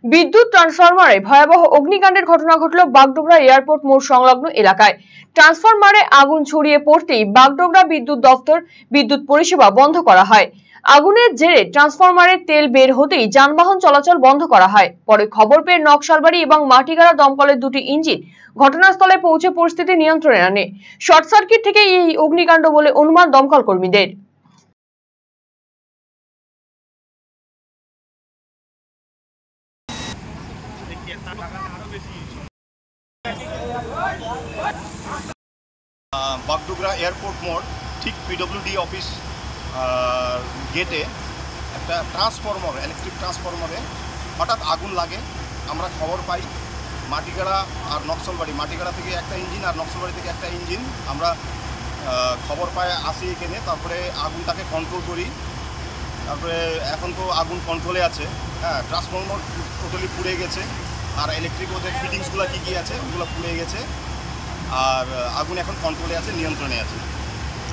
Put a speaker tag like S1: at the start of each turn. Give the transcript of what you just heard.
S1: বিদ্যুৎ ট্রান্সফরমারে ভয়াবহ অগ্নিকাণ্ডের ঘটনা ঘটল বাগডোগরা এয়ারপোর্ট মোড় সংলগ্ন এলাকায়। ট্রান্সফরমারে আগুন ছড়িয়ে পড়তেই বাগডোগরা বিদ্যুৎ দপ্তর বিদ্যুৎ পরিষেবা বন্ধ করা হয়। আগুনের জেরে ট্রান্সফরমারের তেল বের হতেই যানবাহন চলাচল বন্ধ করা হয়। পরে খবর পেয়ে নকশালবাড়ি এবং মাটিগাড়া দমকলের দুটি ইঞ্জিন ঘটনাস্থলে পৌঁছে পরিস্থিতি নিয়ন্ত্রণে আনে। শর্ট সার্কিট থেকে এই অগ্নিকাণ্ড বলে অনুমান দমকল কর্মীদের।
S2: বাগডোগরা এয়ারপোর্ট মোড় ঠিক পিডব্লিউডি অফিস গেটে একটা ট্রান্সফরমার, ইলেকট্রিক ট্রান্সফরমারে হঠাৎ আগুন লাগে। আমরা খবর পাই মাটিগাড়া আর নকশালবাড়ি, মাটিগাড়া থেকে একটা ইঞ্জিন আর নকশালবাড়ি থেকে একটা ইঞ্জিন। আমরা খবর পাই, আসি এখানে, তারপরে আগুনটাকে কন্ট্রোল করি। তারপরে এখন তো আগুন কন্ট্রোলে আছে। হ্যাঁ, ট্রান্সফরমার টোটালি পুড়ে গেছে, আর ইলেকট্রিক ওদের ফিটিংসগুলো কী আছে ওগুলো পুড়ে গেছে, আর আগুন এখন কন্ট্রোলে আছে, নিয়ন্ত্রণে আছে।